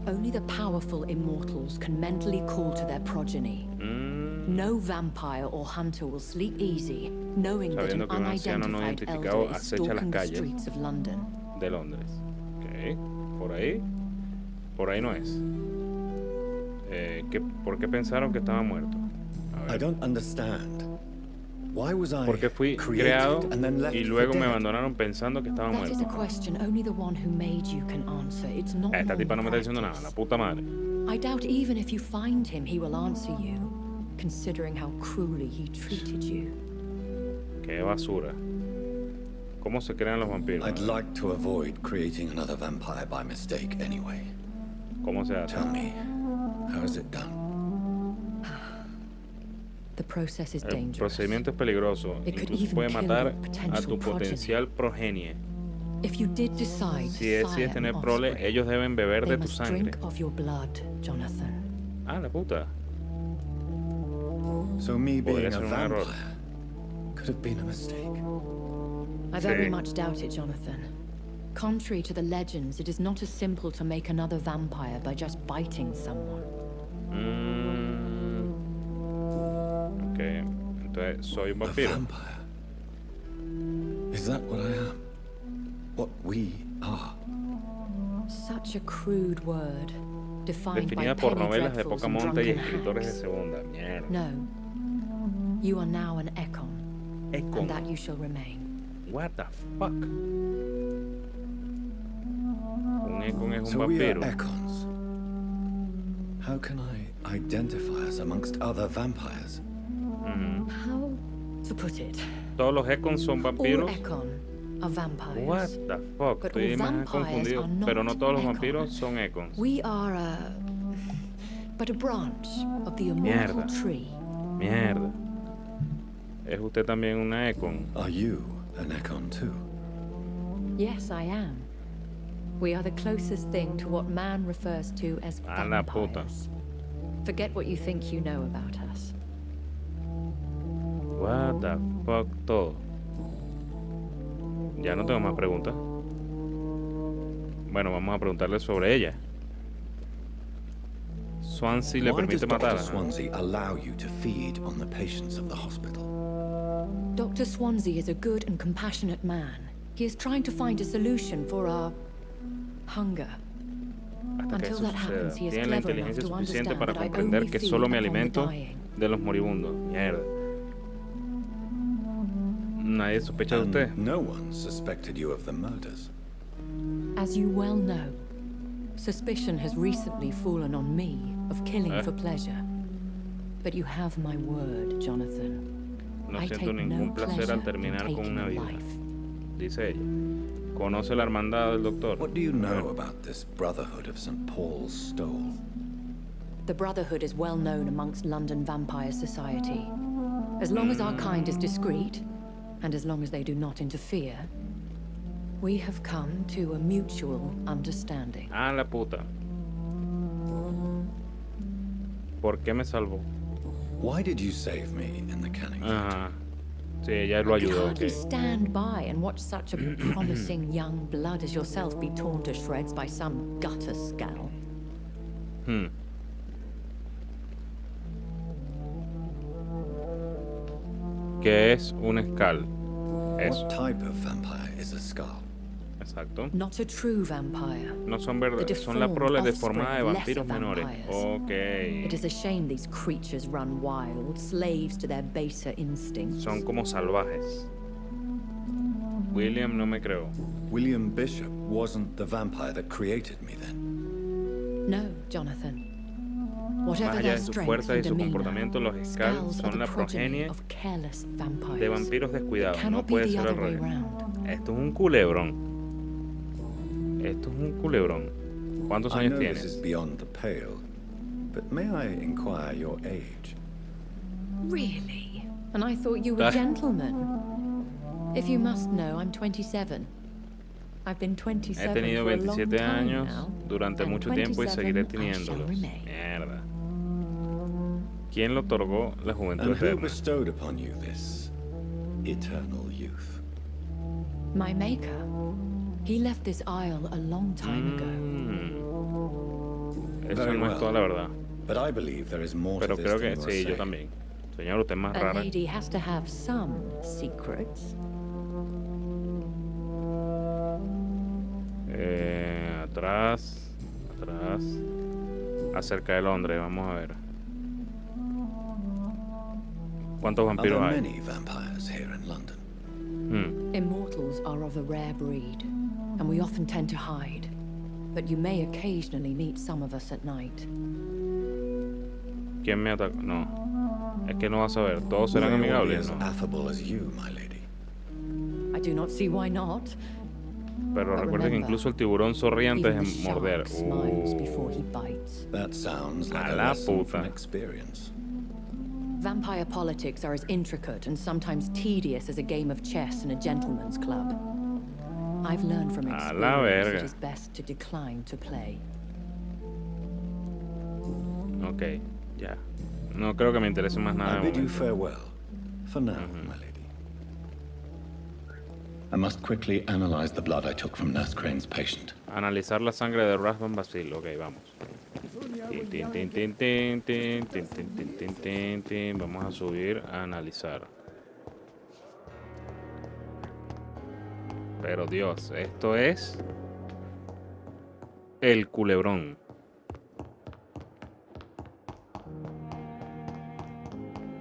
Only the powerful immortals can mentally call to their progeny. No vampire or hunter will sleep easy, knowing that an Sabiendo que un anciano no unidentified identificado elder is acecha las stalking the calles streets of London. de Londres. Ok, por ahí. Por ahí no es. ¿Por qué pensaron que estaba muerto? A I ver. don't understand. Why was I Porque fui created creado and then left y for luego me dead? abandonaron pensando que estaba That is a muerto. question only the one who made you can answer. It's not Esta tipa no me está normal diciendo nada, practice. la puta madre. I doubt even if you find him, he will answer you, considering how cruelly he treated you. Qué basura. ¿Cómo se crean los vampiros? I'd like to avoid creating another vampire by mistake anyway. ¿Cómo se hace? Tell me, how is it done? The process is El dangerous. procedimiento es peligroso. It could Incluso even puede kill matar your a potential tu progeny. potencial progenie. If you did decide Si to decides sire tener an prole, offspring, ellos deben beber they de tu must sangre. drink of your blood, Jonathan. Ah, la puta. So me being Podría a ser un error. vampire could have been a mistake. I very Sí. much doubt it, Jonathan. Contrary to the legends, it is not as simple to make another vampire by just biting someone. Ok, entonces soy un A vampiro. vampire? Is that what I am? What we are? Such a crude word, defined Definida by por penny novelas de dreadfuls poca and monta y drunken escritores de hacks. segunda. Mierda. No. You are now an Ekon, Ekon. and that you shall remain. What the fuck? Un Econ es un So we are vampiro. Econs. How can I identify us amongst other vampires? How to put it? Todos los Econs son All vampiros. Econ are vampires. What the fuck? But Estoy all más vampires confundido. are not Pero no todos los Econ. vampiros son Econs. We are but a branch of the immortal Mierda. tree. Mierda. ¿Es usted también una Econ? Are you an Econ too? Yes, I am. We are the closest thing to what man refers to as A la puta. vampires. Forget what you think you know about us. What the fuck, todo. Ya no tengo más preguntas. Bueno, vamos a preguntarle sobre ella. Swansea le Why does permite Dr. matarla. Swansea allow you to feed on the patients of the hospital? Dr. Swansea is a good and compassionate man. He is trying to find a solution for our hunger. Hasta que Until eso that happens, suceda. he is Tiene la clever enough inteligencia to suficiente understand para that I comprender only que feed solo me upon the alimento dying. de los moribundos. Mierda. Nadie sospecha de usted. No one suspected you of the murders. As you well know, suspicion has recently fallen on me of killing for pleasure. But you have my word, Jonathan. No I siento take ningún no placer pleasure al in terminar con taking una a vida. life. Dice ella. Conoce la hermandad del doctor. What do you know about this Brotherhood of St. Paul's Stole? The Brotherhood is well known amongst London Vampire Society. As long as our kind is discreet, and as long as they do not interfere, we have come to a mutual understanding. Ah, la puta. ¿Por qué me salvó? Why did you save me in the canning Ajá. Sí, ella lo I could ayudó. hardly ok. stand by and watch such a promising young blood as yourself be torn to shreds by some gutter scowl. ¿Qué es un escal? Eso. What type of vampire is a skull? Exacto. Not a true vampire. No son The verdaderos, son la deformed prole offspring deformada de of vampiros lesser menores. vampires. Ok. It is a shame these creatures run wild, slaves to their baser instincts. Son como salvajes. William, no me creo. William Bishop wasn't the vampire that created me then. No, Jonathan. Más Whatever allá their de su strength fuerza y and su demeanor, comportamiento, los Skal Skals are son the la progeny progenie of careless vampires. de vampiros descuidados. No Cannot be puede the ser al other way revés. round. Esto es un culebrón. Esto es un culebrón. ¿Cuántos I años know this tienes? is beyond the pale, but may I inquire your age? Really? And I thought you were gentlemen. If you must know, I'm 27. I've been 27 He tenido for a long 27 time años now, durante and mucho tiempo y 27 seguiré I shall teniéndolos. remain. Mierda. ¿Quién le otorgó la juventud And who eterna? bestowed upon you this eternal youth? My maker. He left this isle a long time ago. Eso Very no es well. toda la verdad. But I believe there is more Pero to creo this que than you sí, are yo saying. también. Señor, usted es más A rara. lady has to have some secrets. Atrás. Atrás. Acerca de Londres, vamos a ver. ¿Cuántos Are vampiros there hay? many vampires here in London? Immortals are of a rare breed, and we often tend to hide. But you may occasionally meet some of us at night. ¿Quién me atacó? No. Es que no vas a ver. Todos Will serán they all be amigables, as ¿no? affable as you, my lady? I do not see why not. Pero But recuerde que remember, incluso el tiburón sonríe antes Even de the morder. shark smiles before he bites. That sounds like A a la lesson from puta. experience. Vampire politics are as intricate and sometimes tedious as a game of chess in a gentleman's club. I've learned from A la experience verga. it is best to decline to play. Ok, ya. No creo que me interese más nada. I de bid you momento. farewell. For now, my lady. I must quickly analyze the blood I took from Nurse Crane's patient. Analizar la sangre de Rasvan Basil. Ok, vamos. Tin, tin, tin, tin, tin, tin, tin, tin, tin, tin, tin. Vamos a subir a analizar. Pero Dios, esto es el culebrón.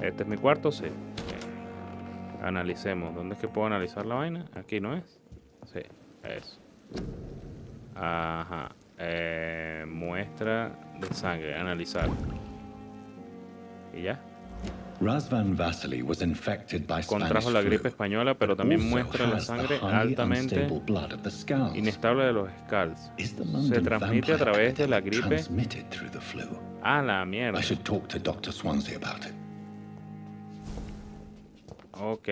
Este es mi cuarto, sí. Ok. Analicemos. ¿Dónde es que puedo analizar la vaina? Aquí no es. Sí, eso. Ajá. Muestra de sangre, analizar. ¿Y ya? Razvan Vasily was infected by Contrajo la gripe española, pero también muestra la sangre altamente inestable de los Skulls. Se transmite a través de la gripe. Ah, la mierda. Ok.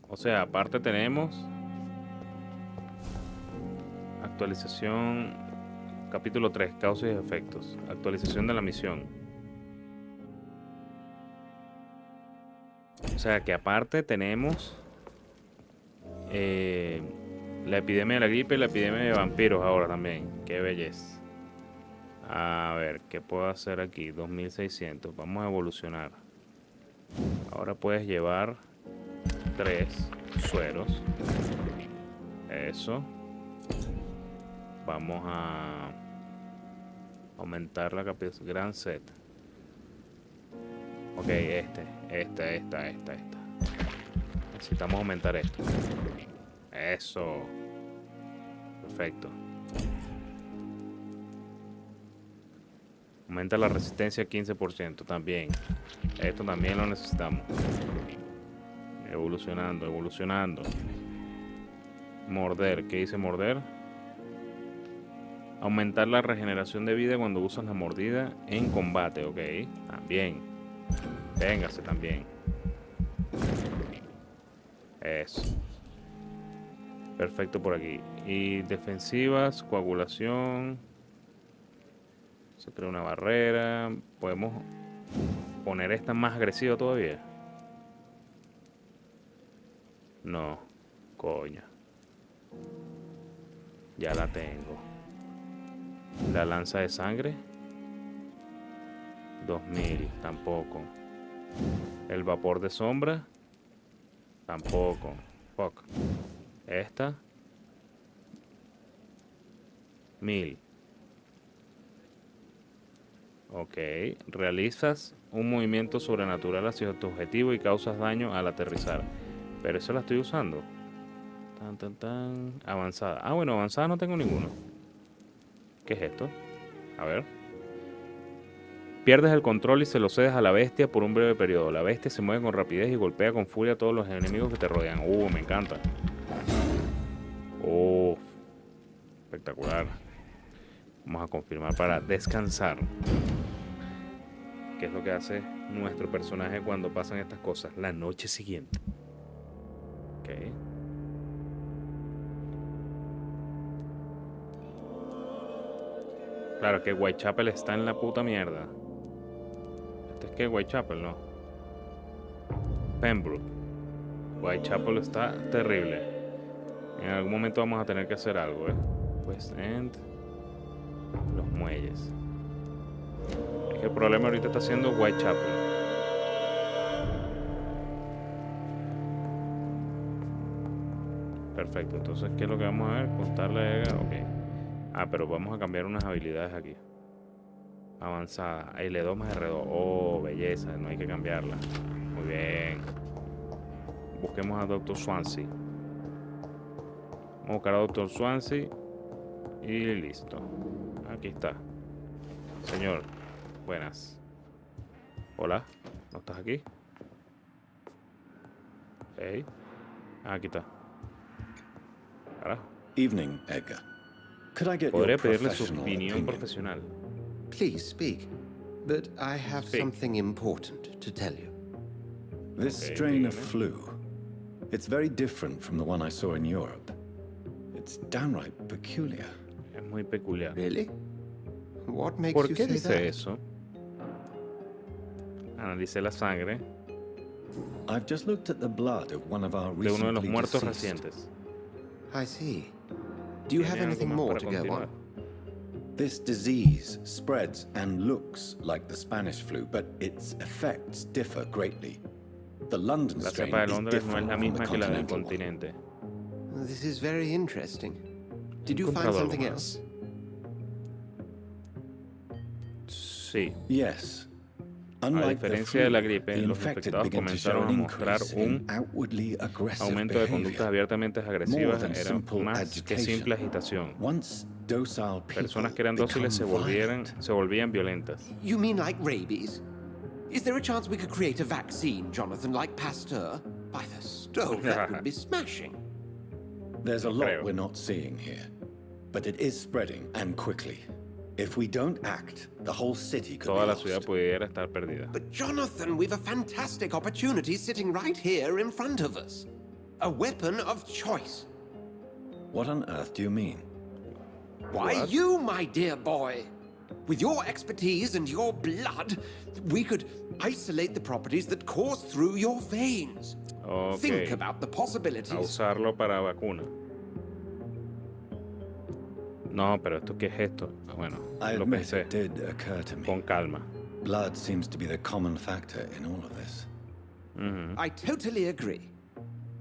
O sea, aparte tenemos actualización, capítulo 3, causas y efectos. Actualización de la misión. O sea que aparte tenemos la epidemia de la gripe y la epidemia de vampiros ahora también. Qué belleza. A ver, ¿qué puedo hacer aquí? 2600. Vamos a evolucionar. Ahora puedes llevar 3 sueros. Eso. Vamos a aumentar la capacidad. Gran set. Ok, esta. Necesitamos aumentar esto. Eso. Perfecto. Aumenta la resistencia 15% también. Esto también lo necesitamos. Evolucionando. Morder. ¿Qué dice morder? Aumentar la regeneración de vida cuando usas la mordida en combate. Ok, también. Véngase también. Eso. Perfecto por aquí. Y defensivas, coagulación. Se crea una barrera. Podemos poner esta más agresiva todavía. No. Coño. Ya la tengo. La lanza de sangre. 2000. Tampoco. El vapor de sombra. Tampoco. Fuck. Esta. 1000. Ok. Realizas un movimiento sobrenatural hacia tu objetivo y causas daño al aterrizar. Pero eso la estoy usando. Avanzada. Ah, bueno, avanzada no tengo ninguno. ¿Qué es esto? A ver. Pierdes el control y se lo cedes a la bestia por un breve periodo. La bestia se mueve con rapidez y golpea con furia a todos los enemigos que te rodean. Me encanta. Espectacular. Vamos a confirmar para descansar. ¿Qué es lo que hace nuestro personaje cuando pasan estas cosas? La noche siguiente. Ok. Claro que Whitechapel está en la puta mierda. Este es que Whitechapel, no. Pembroke. Whitechapel está terrible. En algún momento vamos a tener que hacer algo, West End. Los muelles. Es que el problema ahorita está siendo Whitechapel. Perfecto, entonces ¿qué es lo que vamos a ver? Contarle. Ok. Ah, pero vamos a cambiar unas habilidades aquí. Avanzada. L2 más R2. Belleza, no hay que cambiarla. Muy bien. Busquemos a Dr. Swansea. Vamos a buscar a Dr. Swansea. Y listo. Aquí está. Señor, buenas. Hola, ¿no estás aquí? Hey. Aquí está. Carajo. Evening, Edgar. Could I get Podría your pedirle su professional opinión opinion? profesional. Please speak. But I have something important to tell you. This strain of flu, it's very different from the one I saw in Europe. It's downright peculiar. Es muy peculiar. Really? What makes ¿Por you qué say dice that? eso? Analicé la sangre I've just looked at the blood of one of our de uno de los recently muertos deceased. recientes. I see. Do you have anything more to go on? This disease spreads and looks like the Spanish flu, but its effects differ greatly. The London La strain cepa de is Londres no es different la from the misma que la del continental one. continente. This is very interesting. Did you find Encontrado something algo else? Sí. Yes. A diferencia de la gripe, los infectados comenzaron a mostrar un aumento de conductas abiertamente agresivas. Era más que simple agitación. Personas que eran dóciles se volvían violentas. You mean like rabies? Is there a chance we could create a vaccine, Jonathan, like Pasteur? By the stove, that would be smashing. There's a lot we're not seeing here, but it is spreading and quickly. If we don't act, the whole city could Toda be la lost. ciudad pudiera estar perdida. But Jonathan, we've a fantastic opportunity sitting right here in front of us. A weapon of choice. What on earth do you mean? Why, you, my dear boy. With your expertise and your blood, we could isolate the properties that course through your veins. Okay. Think about the possibilities. A usarlo para vacuna. No, pero esto qué es esto. Bueno, I lo admit pensé. it did occur to me. Con calma. Blood seems to be the common factor in all of this. I totally agree.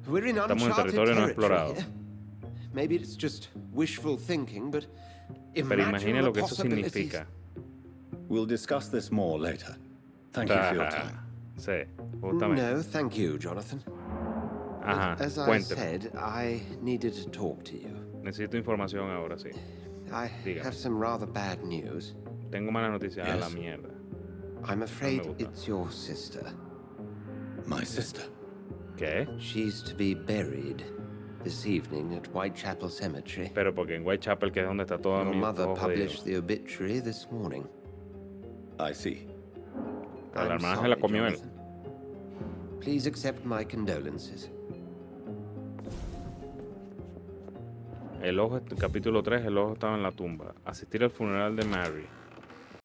We're in Estamos en uncharted territorio no territory explorado. here. Maybe it's just wishful thinking, but Pero imagine lo que eso possibilities. significa. We'll discuss this more later. Thank you for your time. Sí, justamente. No, thank you, Jonathan. Ajá, As I cuénteme. said, I needed to talk to you. Necesito información ahora, sí. I Dígame. have some rather bad news. Tengo malas noticias. A la mierda. I'm afraid No me gusta. it's your sister. My sister? ¿Qué? She's to be buried this evening at Whitechapel Cemetery. Pero porque en Whitechapel, que es donde está todo Your mi mother todo jodido. published the obituary this morning. I see. Pero la I'm hermana se la sorry, comió él. Jonathan. Please accept my condolences. El ojo, capítulo 3, el ojo estaba en la tumba. Asistir al funeral de Mary.